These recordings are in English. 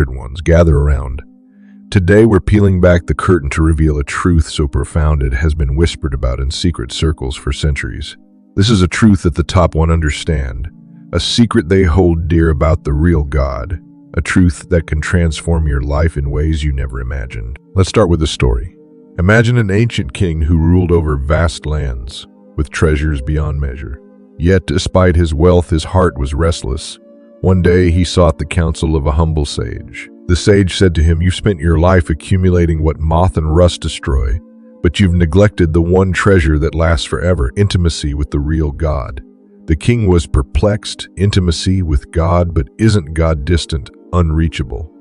ones, gather around. Today we're peeling back the curtain to reveal a truth so profound it has been whispered about in secret circles for centuries. This is a truth that the top one understand, a secret they hold dear about the real God, a truth that can transform your life in ways you never imagined. Let's start with a story. Imagine an ancient king who ruled over vast lands, with treasures beyond measure. Yet, despite his wealth, his heart was restless. One day he sought the counsel of a humble sage. The sage said to him, "You've spent your life accumulating what moth and rust destroy, but you've neglected the one treasure that lasts forever, intimacy with the real God." The king was perplexed. Intimacy with God, but isn't God distant, unreachable?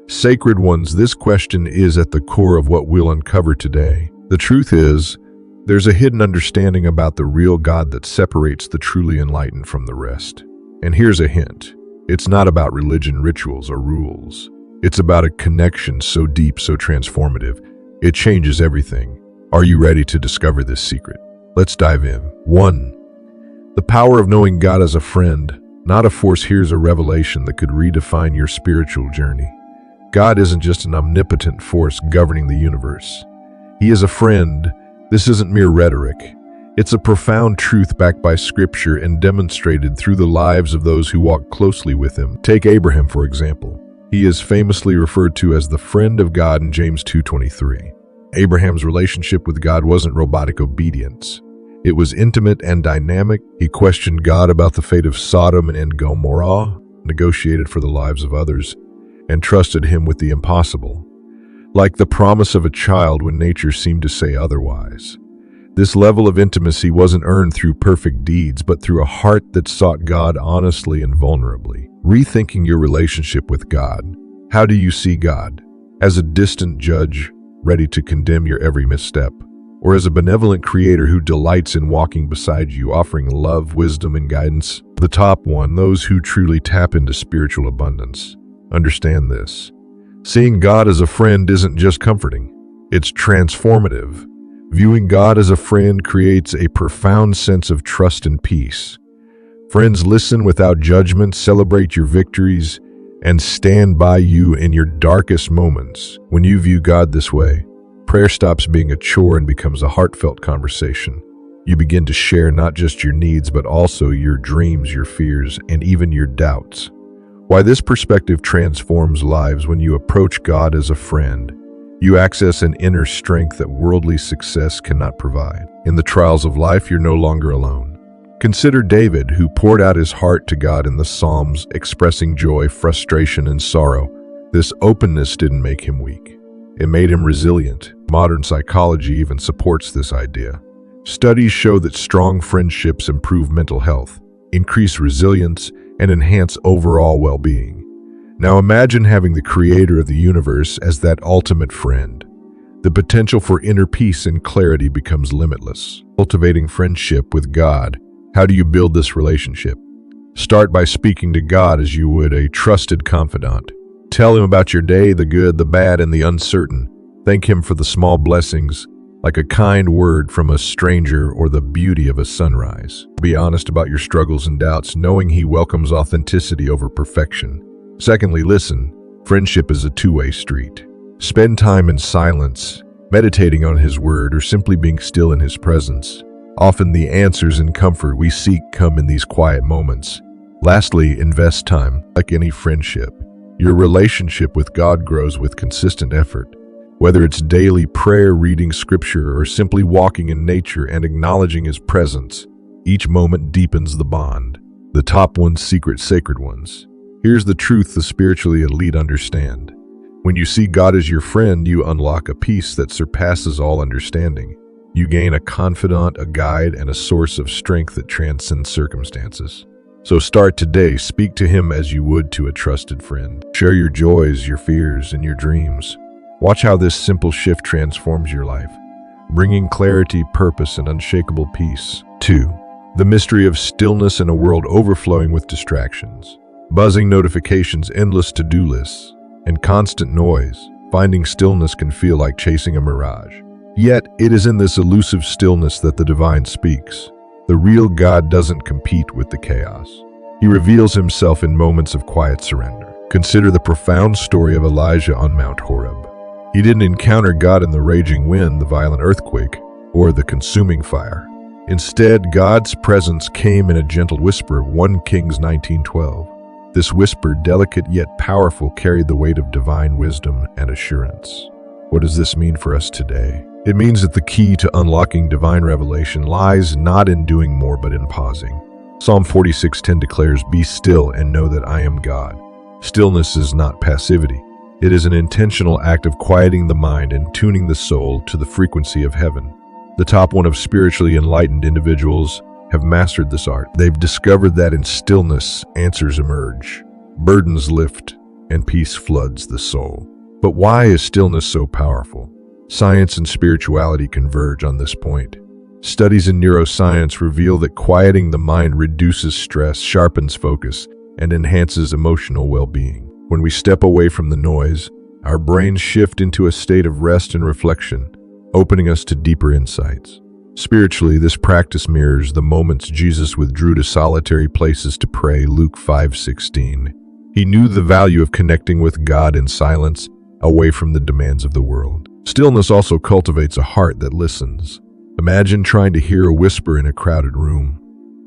Sacred ones, this question is at the core of what we'll uncover today. The truth is, there's a hidden understanding about the real God that separates the truly enlightened from the rest. And here's a hint. It's not about religion, rituals, or rules. It's about a connection so deep, so transformative, it changes everything. Are you ready to discover this secret? Let's dive in. 1. The power of knowing God as a friend, not a force. Here's a revelation that could redefine your spiritual journey. God isn't just an omnipotent force governing the universe. He is a friend. This isn't mere rhetoric. It's a profound truth backed by Scripture and demonstrated through the lives of those who walk closely with Him. Take Abraham, for example. He is famously referred to as the friend of God in James 2:23. Abraham's relationship with God wasn't robotic obedience. It was intimate and dynamic. He questioned God about the fate of Sodom and Gomorrah, negotiated for the lives of others, and trusted Him with the impossible, like the promise of a child when nature seemed to say otherwise. This level of intimacy wasn't earned through perfect deeds, but through a heart that sought God honestly and vulnerably. Rethinking your relationship with God. How do you see God? As a distant judge, ready to condemn your every misstep? Or as a benevolent creator who delights in walking beside you, offering love, wisdom, and guidance? The top one, those who truly tap into spiritual abundance. Understand this. Seeing God as a friend isn't just comforting, it's transformative. Viewing God as a friend creates a profound sense of trust and peace. Friends listen without judgment, celebrate your victories, and stand by you in your darkest moments. When you view God this way, prayer stops being a chore and becomes a heartfelt conversation. You begin to share not just your needs, but also your dreams, your fears, and even your doubts. Why this perspective transforms lives. When you approach God as a friend, you access an inner strength that worldly success cannot provide. In the trials of life, you're no longer alone. Consider David, who poured out his heart to God in the Psalms, expressing joy, frustration, and sorrow. This openness didn't make him weak. It made him resilient. Modern psychology even supports this idea. Studies show that strong friendships improve mental health, increase resilience, and enhance overall well-being. Now imagine having the creator of the universe as that ultimate friend. The potential for inner peace and clarity becomes limitless. Cultivating friendship with God. How do you build this relationship? Start by speaking to God as you would a trusted confidant. Tell Him about your day, the good, the bad, and the uncertain. Thank Him for the small blessings, like a kind word from a stranger or the beauty of a sunrise. Be honest about your struggles and doubts, knowing He welcomes authenticity over perfection. Secondly, listen. Friendship is a two-way street. Spend time in silence, meditating on His word, or simply being still in His presence. Often the answers and comfort we seek come in these quiet moments. Lastly, invest time. Like any friendship, your relationship with God grows with consistent effort. Whether it's daily prayer, reading Scripture, or simply walking in nature and acknowledging His presence, each moment deepens the bond. The top ones, secret, sacred ones. Here's the truth the spiritually elite understand. When you see God as your friend, you unlock a peace that surpasses all understanding. You gain a confidant, a guide, and a source of strength that transcends circumstances. So start today. Speak to Him as you would to a trusted friend. Share your joys, your fears, and your dreams. Watch how this simple shift transforms your life, bringing clarity, purpose, and unshakable peace. 2. The mystery of stillness in a world overflowing with distractions. Buzzing notifications, endless to-do lists, and constant noise. Finding stillness can feel like chasing a mirage. Yet, it is in this elusive stillness that the divine speaks. The real God doesn't compete with the chaos. He reveals Himself in moments of quiet surrender. Consider the profound story of Elijah on Mount Horeb. He didn't encounter God in the raging wind, the violent earthquake, or the consuming fire. Instead, God's presence came in a gentle whisper, 1 Kings 19:12. This whisper, delicate yet powerful, carried the weight of divine wisdom and assurance. What does this mean for us today? It means that the key to unlocking divine revelation lies not in doing more but in pausing. Psalm 46:10 declares, "Be still and know that I am God." Stillness is not passivity. It is an intentional act of quieting the mind and tuning the soul to the frequency of heaven. The top one of spiritually enlightened individuals have mastered this art. They've discovered that in stillness, answers emerge, burdens lift, and peace floods the soul. But why is stillness so powerful? Science and spirituality converge on this point. Studies in neuroscience reveal that quieting the mind reduces stress, sharpens focus, and enhances emotional well-being. When we step away from the noise, our brains shift into a state of rest and reflection, opening us to deeper insights. Spiritually, this practice mirrors the moments Jesus withdrew to solitary places to pray, Luke 5:16. He knew the value of connecting with God in silence, away from the demands of the world. Stillness also cultivates a heart that listens. Imagine trying to hear a whisper in a crowded room.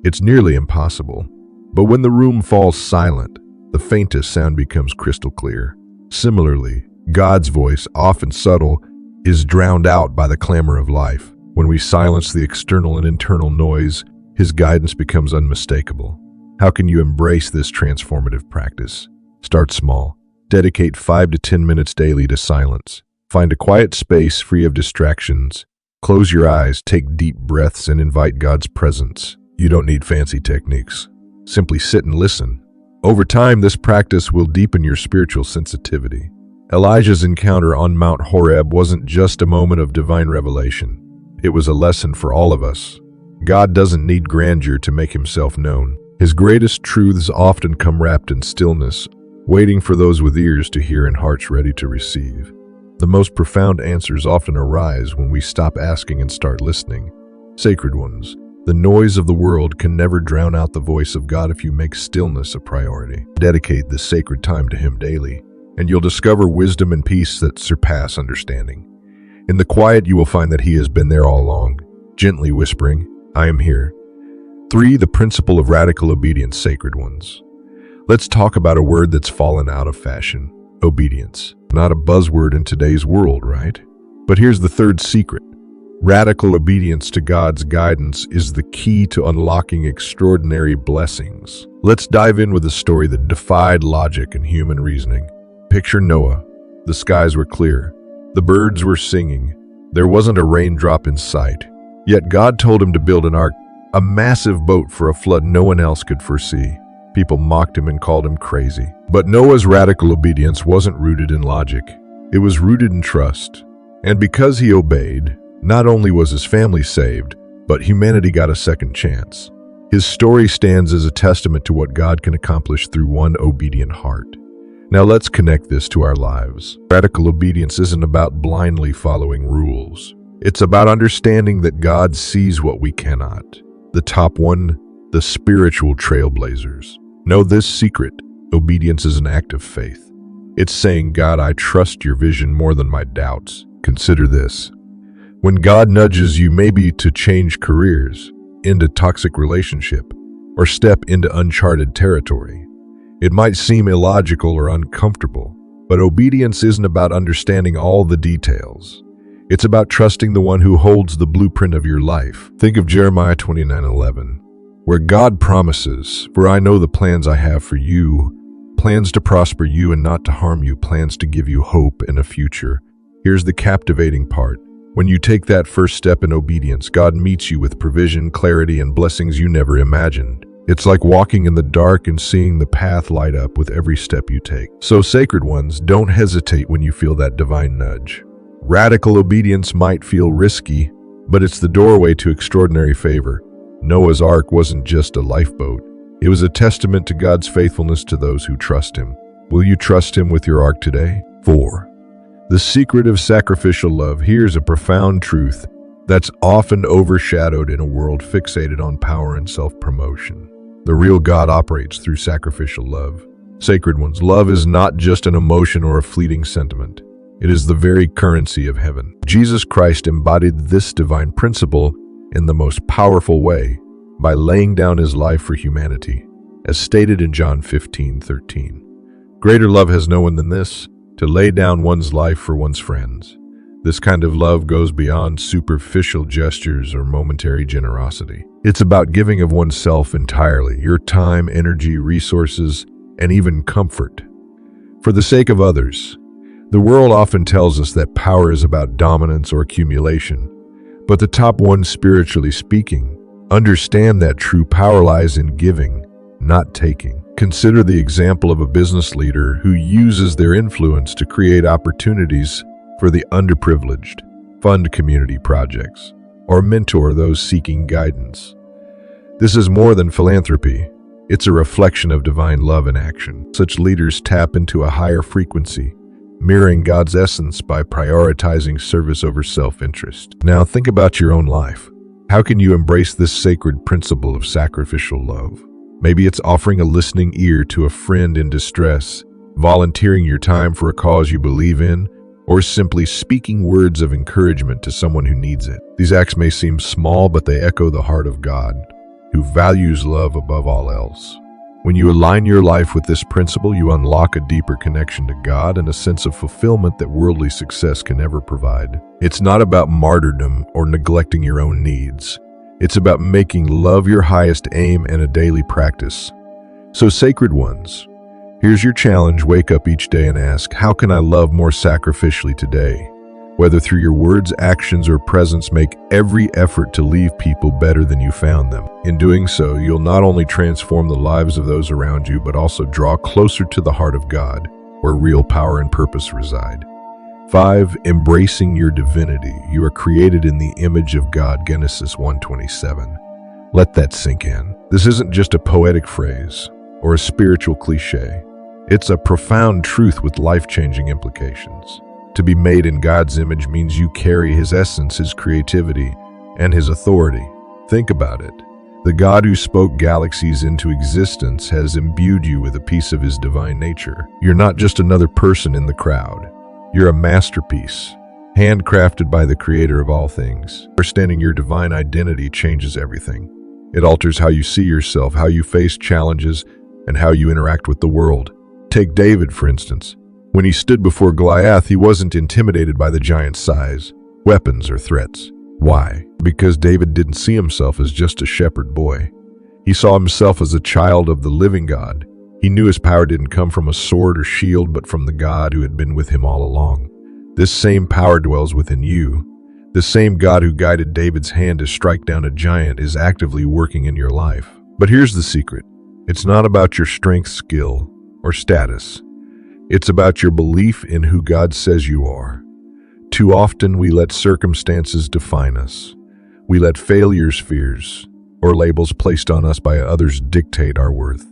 It's nearly impossible. But when the room falls silent, the faintest sound becomes crystal clear. Similarly, God's voice, often subtle, is drowned out by the clamor of life. When we silence the external and internal noise, His guidance becomes unmistakable. How can you embrace this transformative practice? Start small. Dedicate 5 to 10 minutes daily to silence. Find a quiet space free of distractions. Close your eyes, take deep breaths, and invite God's presence. You don't need fancy techniques. Simply sit and listen. Over time, this practice will deepen your spiritual sensitivity. Elijah's encounter on Mount Horeb wasn't just a moment of divine revelation. It was a lesson for all of us. God doesn't need grandeur to make Himself known. His greatest truths often come wrapped in stillness, waiting for those with ears to hear and hearts ready to receive. The most profound answers often arise when we stop asking and start listening. Sacred ones, the noise of the world can never drown out the voice of God if you make stillness a priority. Dedicate this sacred time to Him daily, and you'll discover wisdom and peace that surpass understanding. In the quiet, you will find that He has been there all along, gently whispering, "I am here." 3. The principle of radical obedience, sacred ones. Let's talk about a word that's fallen out of fashion: obedience. Not a buzzword in today's world, right? But here's the third secret. Radical obedience to God's guidance is the key to unlocking extraordinary blessings. Let's dive in with a story that defied logic and human reasoning. Picture Noah. The skies were clear. The birds were singing. There wasn't a raindrop in sight. Yet God told him to build an ark, a massive boat for a flood no one else could foresee. People mocked him and called him crazy. But Noah's radical obedience wasn't rooted in logic. It was rooted in trust. And because he obeyed, not only was his family saved, but humanity got a second chance. His story stands as a testament to what God can accomplish through one obedient heart. Now let's connect this to our lives. Radical obedience isn't about blindly following rules. It's about understanding that God sees what we cannot. The top one, the spiritual trailblazers. Know this secret: obedience is an act of faith. It's saying, "God, I trust your vision more than my doubts." Consider this. When God nudges you maybe to change careers, into toxic relationship, or step into uncharted territory, it might seem illogical or uncomfortable, but obedience isn't about understanding all the details. It's about trusting the one who holds the blueprint of your life. Think of Jeremiah 29:11, where God promises, "For I know the plans I have for you, plans to prosper you and not to harm you, plans to give you hope and a future." Here's the captivating part. When you take that first step in obedience, God meets you with provision, clarity, and blessings you never imagined. It's like walking in the dark and seeing the path light up with every step you take. So, sacred ones, don't hesitate when you feel that divine nudge. Radical obedience might feel risky, but it's the doorway to extraordinary favor. Noah's Ark wasn't just a lifeboat. It was a testament to God's faithfulness to those who trust Him. Will you trust Him with your ark today? 4. The secret of sacrificial love. Here's a profound truth that's often overshadowed in a world fixated on power and self-promotion. The real God operates through sacrificial love. Sacred ones, love is not just an emotion or a fleeting sentiment. It is the very currency of heaven. Jesus Christ embodied this divine principle in the most powerful way by laying down his life for humanity, as stated in John 15:13. Greater love has no one than this, to lay down one's life for one's friends. This kind of love goes beyond superficial gestures or momentary generosity. It's about giving of oneself entirely, your time, energy, resources, and even comfort, for the sake of others. The world often tells us that power is about dominance or accumulation, but the top ones, spiritually speaking, understand that true power lies in giving, not taking. Consider the example of a business leader who uses their influence to create opportunities for the underprivileged, fund community projects, or mentor those seeking guidance. This is more than philanthropy. It's a reflection of divine love in action. Such leaders tap into a higher frequency, mirroring God's essence by prioritizing service over self-interest. Now think about your own life. How can you embrace this sacred principle of sacrificial love? Maybe it's offering a listening ear to a friend in distress, volunteering your time for a cause you believe in, or simply speaking words of encouragement to someone who needs it. These acts may seem small, but they echo the heart of God, who values love above all else. When you align your life with this principle, you unlock a deeper connection to God and a sense of fulfillment that worldly success can never provide. It's not about martyrdom or neglecting your own needs. It's about making love your highest aim and a daily practice. So, sacred ones, here's your challenge. Wake up each day and ask, how can I love more sacrificially today? Whether through your words, actions, or presence, make every effort to leave people better than you found them. In doing so, you'll not only transform the lives of those around you, but also draw closer to the heart of God, where real power and purpose reside. 5. Embracing your divinity. You are created in the image of God, Genesis 1:27. Let that sink in. This isn't just a poetic phrase or a spiritual cliche. It's a profound truth with life-changing implications. To be made in God's image means you carry his essence, his creativity, and his authority. Think about it. The God who spoke galaxies into existence has imbued you with a piece of his divine nature. You're not just another person in the crowd. You're a masterpiece, handcrafted by the creator of all things. Understanding your divine identity changes everything. It alters how you see yourself, how you face challenges, and how you interact with the world. Take David, for instance. When he stood before Goliath, he wasn't intimidated by the giant's size, weapons, or threats. Why? Because David didn't see himself as just a shepherd boy. He saw himself as a child of the living God. He knew his power didn't come from a sword or shield, but from the God who had been with him all along. This same power dwells within you. The same God who guided David's hand to strike down a giant is actively working in your life. But here's the secret. It's not about your strength, skill, or status. It's about your belief in who God says you are. Too often we let circumstances define us. We let failures, fears, or labels placed on us by others dictate our worth.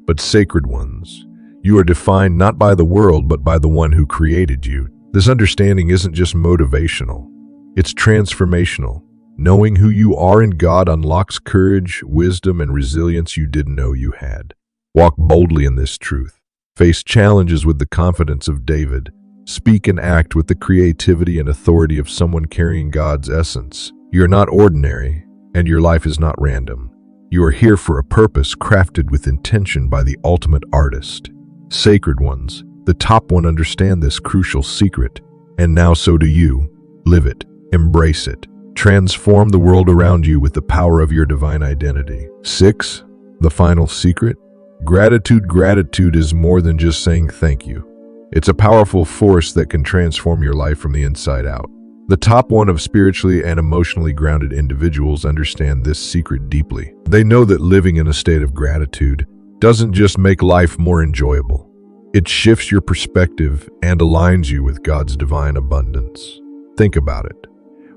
But sacred ones, you are defined not by the world, but by the one who created you. This understanding isn't just motivational. It's transformational. Knowing who you are in God unlocks courage, wisdom, and resilience you didn't know you had. Walk boldly in this truth. Face challenges with the confidence of David. Speak and act with the creativity and authority of someone carrying God's essence. You're not ordinary, and your life is not random. You are here for a purpose crafted with intention by the ultimate artist. Sacred ones, the top one understand this crucial secret, and now so do you. Live it, embrace it, transform the world around you with the power of your divine identity. 6. The final secret. Gratitude. Gratitude is more than just saying thank you. It's a powerful force that can transform your life from the inside out. The top one of spiritually and emotionally grounded individuals understand this secret deeply. They know that living in a state of gratitude doesn't just make life more enjoyable. It shifts your perspective and aligns you with God's divine abundance. Think about it.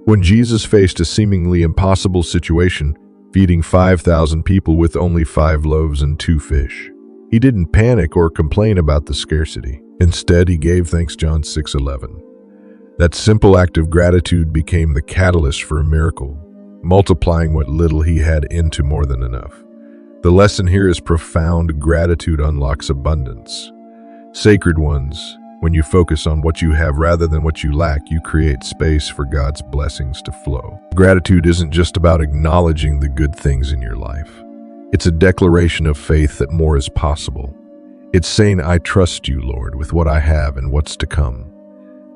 When Jesus faced a seemingly impossible situation, feeding 5,000 people with only 5 loaves and 2 fish, he didn't panic or complain about the scarcity. Instead, he gave thanks, John 6:11. That simple act of gratitude became the catalyst for a miracle, multiplying what little he had into more than enough. The lesson here is profound. Gratitude unlocks abundance. Sacred ones, when you focus on what you have rather than what you lack, you create space for God's blessings to flow. Gratitude isn't just about acknowledging the good things in your life. It's a declaration of faith that more is possible. It's saying, I trust you, Lord, with what I have and what's to come.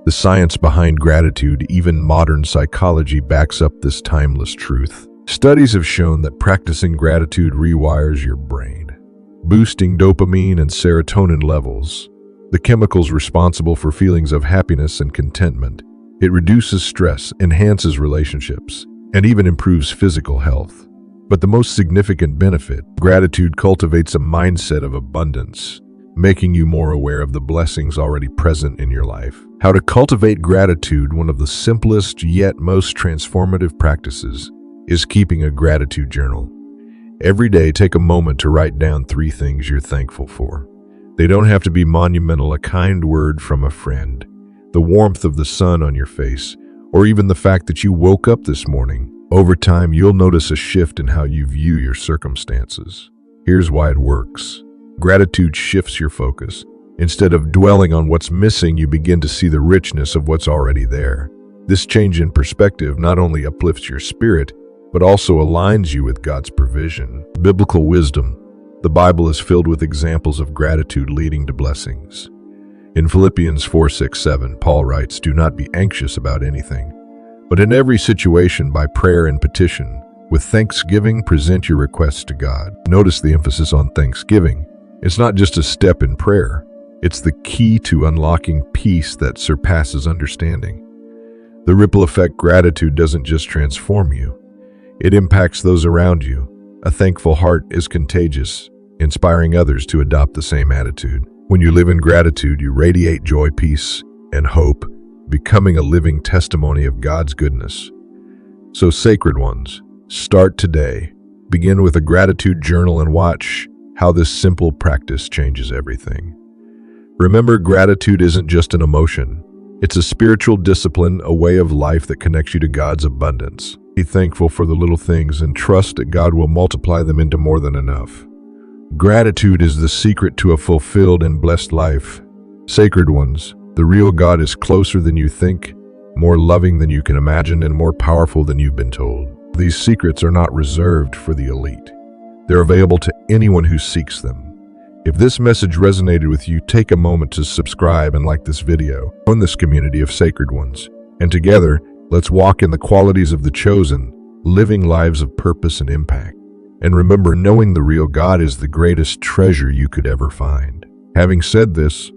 The science behind gratitude, even modern psychology, backs up this timeless truth. Studies have shown that practicing gratitude rewires your brain, boosting dopamine and serotonin levels, the chemicals responsible for feelings of happiness and contentment. It reduces stress, enhances relationships, and even improves physical health. But the most significant benefit, gratitude cultivates a mindset of abundance, making you more aware of the blessings already present in your life. How to cultivate gratitude, one of the simplest yet most transformative practices, is keeping a gratitude journal. Every day, take a moment to write down 3 things you're thankful for. They don't have to be monumental: a kind word from a friend, the warmth of the sun on your face, or even the fact that you woke up this morning. Over time, you'll notice a shift in how you view your circumstances. Here's why it works. Gratitude shifts your focus. Instead of dwelling on what's missing, you begin to see the richness of what's already there. This change in perspective not only uplifts your spirit, but also aligns you with God's provision. Biblical wisdom. The Bible is filled with examples of gratitude leading to blessings. In Philippians 4:6-7, Paul writes, do not be anxious about anything, but in every situation by prayer and petition, with thanksgiving, present your requests to God. Notice the emphasis on thanksgiving. It's not just a step in prayer. It's the key to unlocking peace that surpasses understanding. The ripple effect. Gratitude doesn't just transform you. It impacts those around you. A thankful heart is contagious, inspiring others to adopt the same attitude. When you live in gratitude, you radiate joy, peace, and hope, becoming a living testimony of God's goodness. So, sacred ones, start today. Begin with a gratitude journal and watch how this simple practice changes everything. Remember, gratitude isn't just an emotion. It's a spiritual discipline, a way of life that connects you to God's abundance. Be thankful for the little things and trust that God will multiply them into more than enough. Gratitude is the secret to a fulfilled and blessed life. Sacred ones, the real God is closer than you think, more loving than you can imagine, and more powerful than you've been told. These secrets are not reserved for the elite. They're available to anyone who seeks them. If this message resonated with you, take a moment to subscribe and like this video. Join this community of sacred ones. And together, let's walk in the qualities of the chosen, living lives of purpose and impact. And remember, knowing the real God is the greatest treasure you could ever find. Having said this,